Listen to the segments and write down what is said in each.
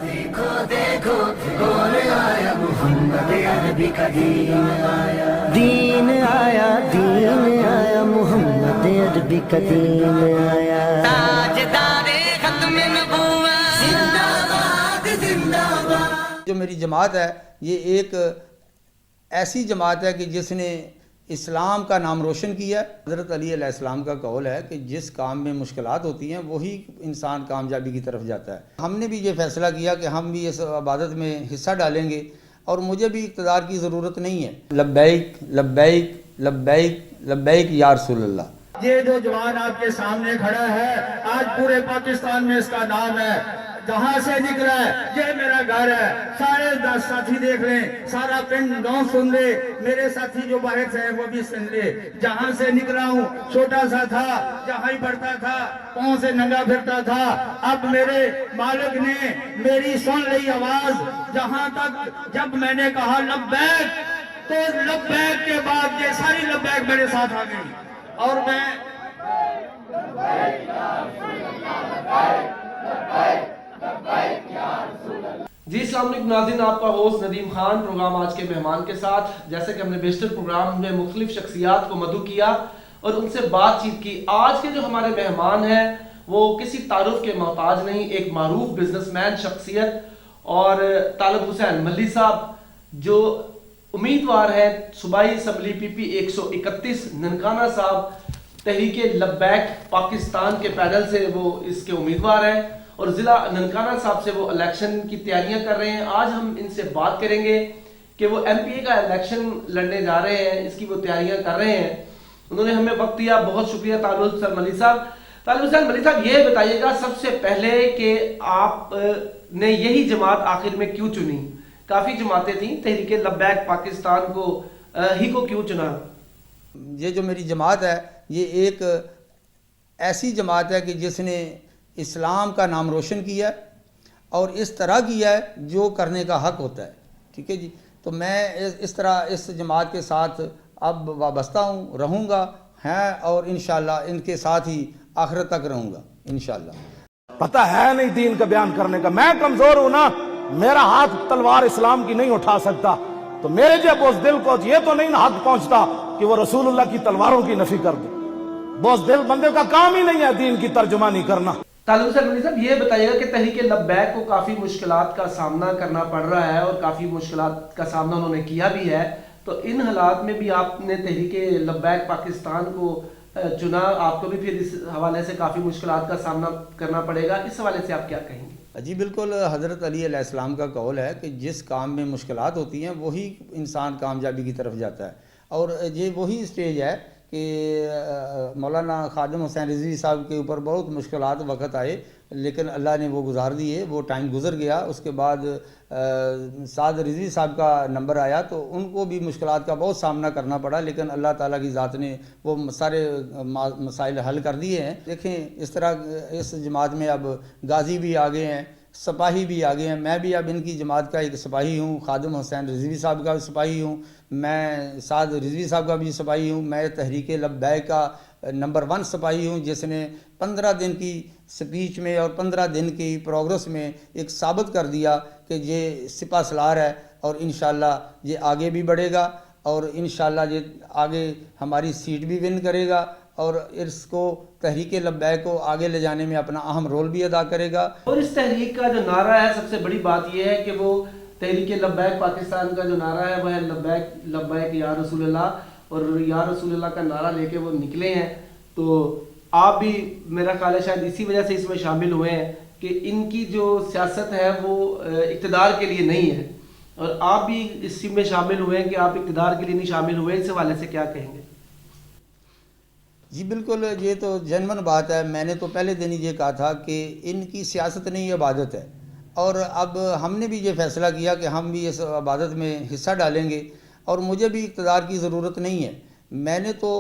دیکھو دیکھو کون آیا محمد عربی کا دین آیا، دین آیا، دین آیا، محمد عربی کا دین آیا، تاجدار ختم نبوت زندہ باد زندہ باد۔ جو میری جماعت ہے یہ ایک ایسی جماعت ہے کہ جس نے اسلام کا نام روشن کیا ہے۔ حضرت علی علیہ السلام کا قول ہے کہ جس کام میں مشکلات ہوتی ہیں وہی انسان کامیابی کی طرف جاتا ہے۔ ہم نے بھی یہ فیصلہ کیا کہ ہم بھی اس عبادت میں حصہ ڈالیں گے اور مجھے بھی اقتدار کی ضرورت نہیں ہے۔ لبیک لبیک لبیک لبیک یا رسول اللہ۔ یہ جو جوان آپ کے سامنے کھڑا ہے آج پورے پاکستان میں اس کا نام ہے، جہاں سے نکلا ہے یہ میرا گھر ہے، سارے 10 ساتھی دیکھ لیں، سارا پنڈ گاؤں سن لے، میرے ساتھی جو باہر سے ہیں وہ بھی سن لے، جہاں سے نکلا ہوں چھوٹا سا تھا، جہاں ہی پڑھتا تھا، پاؤں سے ننگا پھرتا تھا، اب میرے مالک نے میری سن لی آواز، جہاں تک جب میں نے کہا لبیک تو لبیک کے بعد یہ ساری لبیک میرے ساتھ آ گئی اور میں جی السلام علیکم ناظرین، آپ کا ہوسٹ ندیم خان پروگرام آج کے مہمان کے ساتھ۔ جیسے کہ ہم نے بیشتر پروگرام میں مختلف شخصیات کو مدعو کیا اور ان سے بات چیت کی، آج کے جو ہمارے مہمان ہیں وہ کسی تعارف کے محتاج نہیں، ایک معروف بزنس مین شخصیت اور طالب حسین ملی صاحب جو امیدوار ہیں صوبائی اسمبلی پی پی 131 ننکانہ صاحب تحریک لبیک پاکستان کے پینل سے وہ اس کے امیدوار ہیں اور ضلع ننکانہ صاحب سے وہ الیکشن کی تیاریاں کر رہے ہیں۔ آج ہم ان سے بات کریں گے کہ وہ ایم پی اے کا الیکشن لڑنے جا رہے ہیں، اس کی وہ تیاریاں کر رہے ہیں۔ انہوں نے ہمیں وقت دیا، بہت شکریہ طالب حسین ملی صاحب۔ طالب حسین ملی صاحب یہ بتائیے گا سب سے پہلے کہ آپ نے یہی جماعت آخر میں کیوں چنی؟ کافی جماعتیں تھیں، تحریک لبیک پاکستان کو ہی کو کیوں چنا؟ یہ جو میری جماعت ہے یہ ایک ایسی جماعت ہے کہ جس نے اسلام کا نام روشن کیا ہے اور اس طرح کیا ہے جو کرنے کا حق ہوتا ہے، ٹھیک ہے جی۔ تو میں اس طرح اس جماعت کے ساتھ اب وابستہ ہوں، رہوں گا ہیں اور انشاءاللہ ان کے ساتھ ہی آخرت تک رہوں گا انشاءاللہ۔ پتہ ہے نہیں دین کا بیان کرنے کا، میں کمزور ہوں نا، میرا ہاتھ تلوار اسلام کی نہیں اٹھا سکتا، تو میرے جب اس دل کو یہ تو نہیں حق پہنچتا کہ وہ رسول اللہ کی تلواروں کی نفی کر دے۔ بوس دل بندے کا کام ہی نہیں ہے دین کی ترجمانی کرنا۔ طالب حسین ملی صاحب یہ بتائیے گا کہ تحریک لبیک کو کافی مشکلات کا سامنا کرنا پڑ رہا ہے اور کافی مشکلات کا سامنا انہوں نے کیا بھی ہے، تو ان حالات میں بھی آپ نے تحریک لبیک پاکستان کو چنا، آپ کو بھی پھر اس حوالے سے کافی مشکلات کا سامنا کرنا پڑے گا، اس حوالے سے آپ کیا کہیں گے؟ جی بالکل، حضرت علی علیہ السلام کا قول ہے کہ جس کام میں مشکلات ہوتی ہیں وہی انسان کامیابی کی طرف جاتا ہے، اور یہ وہی سٹیج ہے کہ مولانا خادم حسین رضوی صاحب کے اوپر بہت مشکلات وقت آئے لیکن اللہ نے وہ گزار دیے، وہ ٹائم گزر گیا۔ اس کے بعد سعد رضوی صاحب کا نمبر آیا تو ان کو بھی مشکلات کا بہت سامنا کرنا پڑا، لیکن اللہ تعالیٰ کی ذات نے وہ سارے مسائل حل کر دیے ہیں۔ دیکھیں اس طرح اس جماعت میں اب غازی بھی آگے ہیں، سپاہی بھی آگے ہیں، میں بھی اب ان کی جماعت کا ایک سپاہی ہوں، خادم حسین رضوی صاحب کا سپاہی ہوں، میں سعد رضوی صاحب کا بھی سپاہی ہوں، میں تحریک لبیک کا نمبر 1 سپاہی ہوں، جس نے 15 دن کی سپیچ میں اور 15 دن کی پروگرس میں ایک ثابت کر دیا کہ یہ سپہ سالار ہے اور انشاءاللہ یہ آگے بھی بڑھے گا اور انشاءاللہ یہ آگے ہماری سیٹ بھی ون کرے گا اور اس کو تحریک لبیک کو آگے لے جانے میں اپنا اہم رول بھی ادا کرے گا۔ اور اس تحریک کا جو نعرہ ہے سب سے بڑی بات یہ ہے کہ وہ تحریک لبیک پاکستان کا جو نعرہ ہے وہ ہے لبیک لبیک یا رسول اللہ، اور یا رسول اللہ کا نعرہ لے کے وہ نکلے ہیں۔ تو آپ بھی میرا خیال ہے شاید اسی وجہ سے اس میں شامل ہوئے ہیں کہ ان کی جو سیاست ہے وہ اقتدار کے لیے نہیں ہے، اور آپ بھی اسی میں شامل ہوئے ہیں کہ آپ اقتدار کے لیے نہیں شامل ہوئے، اس حوالے سے کیا کہیں گے؟ جی بالکل، یہ تو جنون بات ہے، میں نے تو پہلے دن ہی یہ کہا تھا کہ ان کی سیاست نہیں یہ عبادت ہے، اور اب ہم نے بھی یہ فیصلہ کیا کہ ہم بھی اس عبادت میں حصہ ڈالیں گے اور مجھے بھی اقتدار کی ضرورت نہیں ہے۔ میں نے تو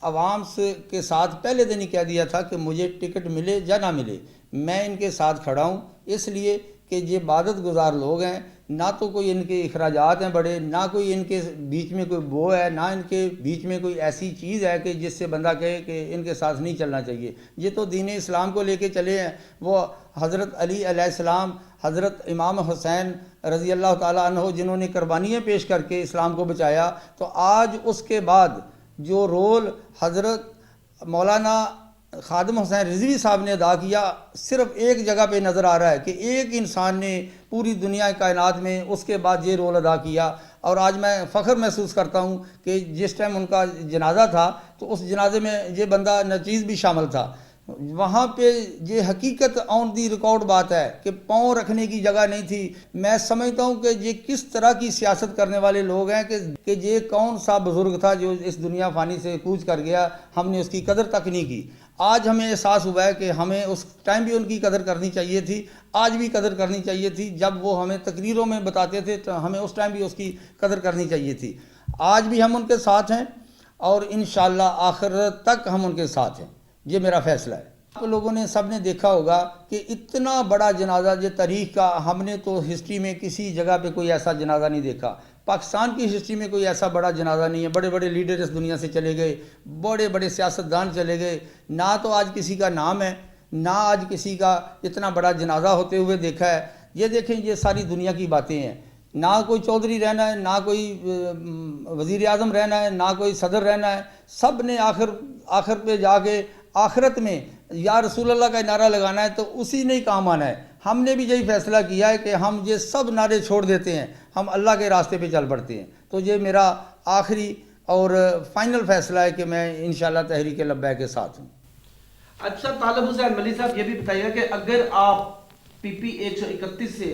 عوام کے ساتھ پہلے دن ہی کہہ دیا تھا کہ مجھے ٹکٹ ملے یا نہ ملے میں ان کے ساتھ کھڑا ہوں، اس لیے کہ یہ عبادت گزار لوگ ہیں، نہ تو کوئی ان کے اخراجات ہیں بڑے، نہ کوئی ان کے بیچ میں کوئی بو ہے، نہ ان کے بیچ میں کوئی ایسی چیز ہے کہ جس سے بندہ کہے کہ ان کے ساتھ نہیں چلنا چاہیے۔ یہ تو دین اسلام کو لے کے چلے ہیں، وہ حضرت علی علیہ السلام، حضرت امام حسین رضی اللہ تعالیٰ عنہ جنہوں نے قربانیاں پیش کر کے اسلام کو بچایا، تو آج اس کے بعد جو رول حضرت مولانا خادم حسین رضوی صاحب نے ادا کیا، صرف ایک جگہ پہ نظر آ رہا ہے کہ ایک انسان نے پوری دنیا کائنات میں اس کے بعد یہ رول ادا کیا۔ اور آج میں فخر محسوس کرتا ہوں کہ جس ٹائم ان کا جنازہ تھا تو اس جنازے میں یہ بندہ نچیز بھی شامل تھا۔ وہاں پہ یہ حقیقت آن دی ریکارڈ بات ہے کہ پاؤں رکھنے کی جگہ نہیں تھی۔ میں سمجھتا ہوں کہ یہ کس طرح کی سیاست کرنے والے لوگ ہیں کہ یہ کون سا بزرگ تھا جو اس دنیا فانی سے کوچ کر گیا، ہم نے اس کی قدر تک نہیں کی۔ آج ہمیں احساس ہوا ہے کہ ہمیں اس ٹائم بھی ان کی قدر کرنی چاہیے تھی، آج بھی قدر کرنی چاہیے تھی۔ جب وہ ہمیں تقریروں میں بتاتے تھے تو ہمیں اس ٹائم بھی اس کی قدر کرنی چاہیے تھی۔ آج بھی ہم ان کے ساتھ ہیں اور انشاءاللہ آخرت تک ہم ان کے ساتھ ہیں، یہ میرا فیصلہ ہے۔ آپ لوگوں نے سب نے دیکھا ہوگا کہ اتنا بڑا جنازہ یہ تاریخ کا، ہم نے تو ہسٹری میں کسی جگہ پہ کوئی ایسا جنازہ نہیں دیکھا۔ پاکستان کی ہسٹری میں کوئی ایسا بڑا جنازہ نہیں ہے۔ بڑے بڑے لیڈر اس دنیا سے چلے گئے، بڑے بڑے سیاستدان چلے گئے، نہ تو آج کسی کا نام ہے، نہ آج کسی کا اتنا بڑا جنازہ ہوتے ہوئے دیکھا ہے۔ یہ دیکھیں، یہ ساری دنیا کی باتیں ہیں۔ نہ کوئی چودھری رہنا ہے، نہ کوئی وزیر اعظم رہنا ہے، نہ کوئی صدر رہنا ہے۔ سب نے آخر پہ جا کے آخرت میں یا رسول اللہ کا نعرہ لگانا ہے تو اسی نے ہی کام آنا ہے۔ ہم نے بھی یہی فیصلہ کیا ہے کہ ہم یہ سب نعرے چھوڑ دیتے ہیں، ہم اللہ کے راستے پہ چل پڑتے ہیں۔ تو یہ میرا آخری اور فائنل فیصلہ ہے کہ میں انشاءاللہ تحریک لبیک کے ساتھ ہوں۔ اچھا طالب حسین ملی صاحب، یہ بھی بتائیے کہ اگر آپ پی پی 131 سے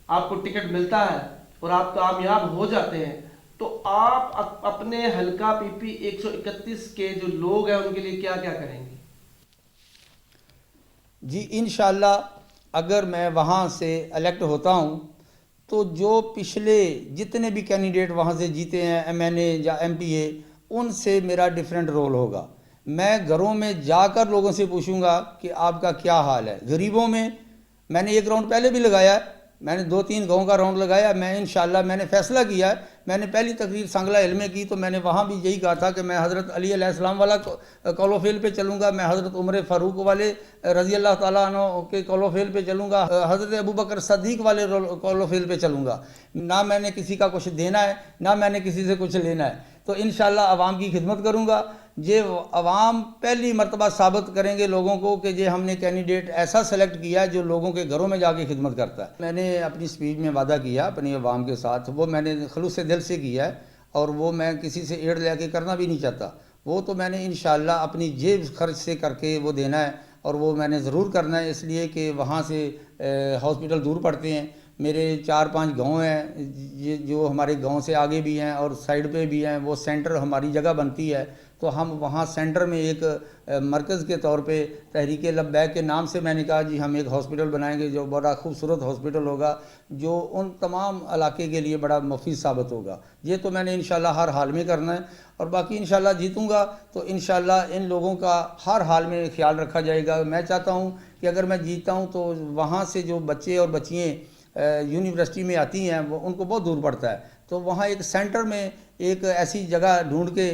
آپ کو ٹکٹ ملتا ہے اور آپ کامیاب ہو جاتے ہیں تو آپ اپنے حلقہ پی پی 131 کے جو لوگ ہیں ان کے لیے کیا کیا کریں گے؟ جی انشاءاللہ اگر میں وہاں سے الیکٹ ہوتا ہوں تو جو پچھلے جتنے بھی کینڈیڈیٹ وہاں سے جیتے ہیں، ایم این اے یا ایم پی اے، ان سے میرا ڈیفرنٹ رول ہوگا۔ میں گھروں میں جا کر لوگوں سے پوچھوں گا کہ آپ کا کیا حال ہے۔ غریبوں میں نے ایک راؤنڈ پہلے بھی لگایا ہے، میں نے 2-3 گاؤں کا راؤنڈ لگایا۔ میں انشاءاللہ میں نے فیصلہ کیا ہے، میں نے پہلی تقریر سنگلہ ہل میں کی تو میں نے وہاں بھی یہی کہا تھا کہ میں حضرت علی علیہ السلام والا قول و فعل پہ چلوں گا، میں حضرت عمر فاروق والے رضی اللہ تعالیٰ عنہ کے قول و فعل پہ چلوں گا، حضرت ابوبکر صدیق والے قول و فعل پہ چلوں گا۔ نہ میں نے کسی کا کچھ دینا ہے، نہ میں نے کسی سے کچھ لینا ہے۔ تو انشاءاللہ عوام کی خدمت کروں گا۔ یہ عوام پہلی مرتبہ ثابت کریں گے لوگوں کو کہ یہ ہم نے کینڈیڈیٹ ایسا سلیکٹ کیا ہے جو لوگوں کے گھروں میں جا کے خدمت کرتا ہے۔ میں نے اپنی سپیچ میں وعدہ کیا اپنی عوام کے ساتھ، وہ میں نے خلوص دل سے کیا ہے اور وہ میں کسی سے ایڈ لے کے کرنا بھی نہیں چاہتا۔ وہ تو میں نے انشاءاللہ اپنی جیب خرچ سے کر کے وہ دینا ہے، اور وہ میں نے ضرور کرنا ہے، اس لیے کہ وہاں سے ہاسپٹل دور پڑتے ہیں۔ میرے 4-5 گاؤں ہیں یہ جو ہمارے گاؤں سے آگے بھی ہیں اور سائڈ پہ بھی ہیں، وہ سینٹر ہماری جگہ بنتی ہے تو ہم وہاں سینٹر میں ایک مرکز کے طور پہ تحریک لبیک کے نام سے میں نے کہا جی ہم ایک ہاسپٹل بنائیں گے جو بڑا خوبصورت ہاسپٹل ہوگا، جو ان تمام علاقے کے لیے بڑا مفید ثابت ہوگا۔ یہ تو میں نے انشاءاللہ ہر حال میں کرنا ہے، اور باقی انشاءاللہ جیتوں گا تو انشاءاللہ ان لوگوں کا ہر حال میں خیال رکھا جائے گا۔ میں چاہتا ہوں کہ اگر میں جیتا ہوں تو وہاں سے جو بچے اور بچیاں یونیورسٹی میں آتی ہیں وہ ان کو بہت دور پڑتا ہے، تو وہاں ایک سینٹر میں ایک ایسی جگہ ڈھونڈ کے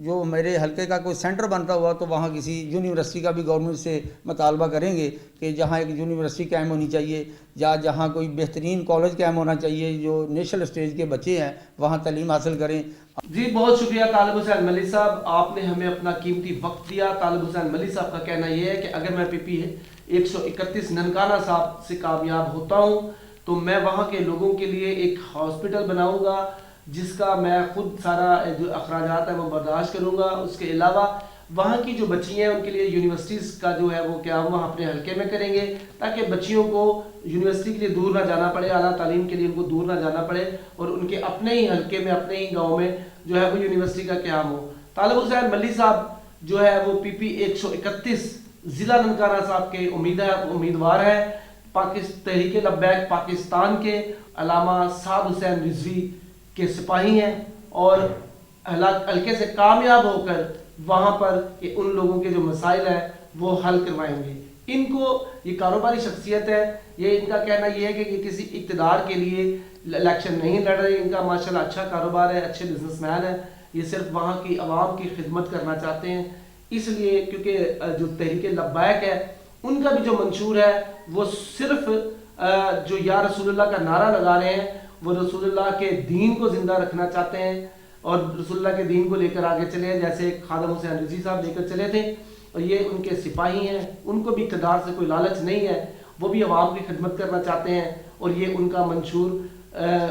جو میرے حلقے کا کوئی سینٹر بنتا ہوا تو وہاں کسی یونیورسٹی کا بھی گورنمنٹ سے مطالبہ کریں گے کہ جہاں ایک یونیورسٹی قائم ہونی چاہیے یا جہاں کوئی بہترین کالج قائم ہونا چاہیے، جو نیشنل اسٹیج کے بچے ہیں وہاں تعلیم حاصل کریں۔ جی بہت شکریہ طالب حسین ملی صاحب، آپ نے ہمیں اپنا قیمتی وقت دیا۔ طالب حسین ملی صاحب کا کہنا یہ ہے کہ اگر میں پی پی 131 ننکانہ صاحب سے کامیاب ہوتا ہوں تو میں وہاں کے لوگوں کے لیے ایک ہاسپٹل بناؤں گا جس کا میں خود سارا جو اخراجات ہے وہ برداشت کروں گا۔ اس کے علاوہ وہاں کی جو بچیاں ہیں ان کے لیے یونیورسٹیز کا جو ہے وہ قیام وہاں اپنے حلقے میں کریں گے تاکہ بچیوں کو یونیورسٹی کے لیے دور نہ جانا پڑے، اعلیٰ تعلیم کے لیے ان کو دور نہ جانا پڑے، اور ان کے اپنے ہی حلقے میں اپنے ہی گاؤں میں جو ہے وہ یونیورسٹی کا قیام ہو۔ طالب حسین ملی صاحب جو ہے وہ پی پی 131 ضلع ننکانہ صاحب کے امیدوار ہیں، تحریک لبیک پاکستان کے علامہ سعد حسین رضوی کے سپاہی ہیں، اور حلقے سے کامیاب ہو کر وہاں پر ان لوگوں کے جو مسائل ہیں وہ حل کروائیں گے۔ ان کو یہ کاروباری شخصیت ہے, یہ ان کا کہنا یہ ہے کہ یہ کسی اقتدار کے لیے الیکشن نہیں لڑ رہے, ان کا ماشاءاللہ اچھا کاروبار ہے, اچھے بزنس مین ہیں, یہ صرف وہاں کی عوام کی خدمت کرنا چاہتے ہیں. اس لیے کیونکہ جو تحریک لبیک ہے ان کا بھی جو منشور ہے وہ صرف جو یا رسول اللہ کا نعرہ لگا رہے ہیں, وہ رسول اللہ کے دین کو زندہ رکھنا چاہتے ہیں اور رسول اللہ کے دین کو لے کر آگے چلے ہیں, جیسے خادم حسین رضوی صاحب لے کر چلے تھے. اور یہ ان کے سپاہی ہیں, ان کو بھی اقتدار سے کوئی لالچ نہیں ہے, وہ بھی عوام کی خدمت کرنا چاہتے ہیں اور یہ ان کا منشور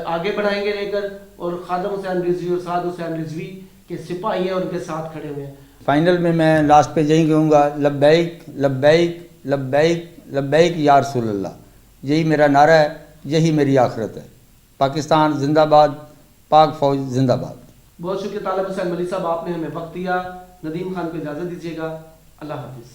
آگے بڑھائیں گے لے کر, اور خادم حسین رضوی اور سعد حسین رضوی کے سپاہی ہیں ان کے ساتھ کھڑے ہوئے ہیں. فائنل میں لاسٹ پہ یہی کہوں گا, لبیک لبیک لبیک لبیک یا رسول اللہ, یہی میرا نعرہ ہے, یہی میری آخرت ہے. پاکستان زندہ باد, پاک فوج زندہ باد. بہت شکریہ طالب حسین ملی صاحب, آپ نے ہمیں وقت دیا. ندیم خان کو اجازت دیجیے گا. اللہ حافظ.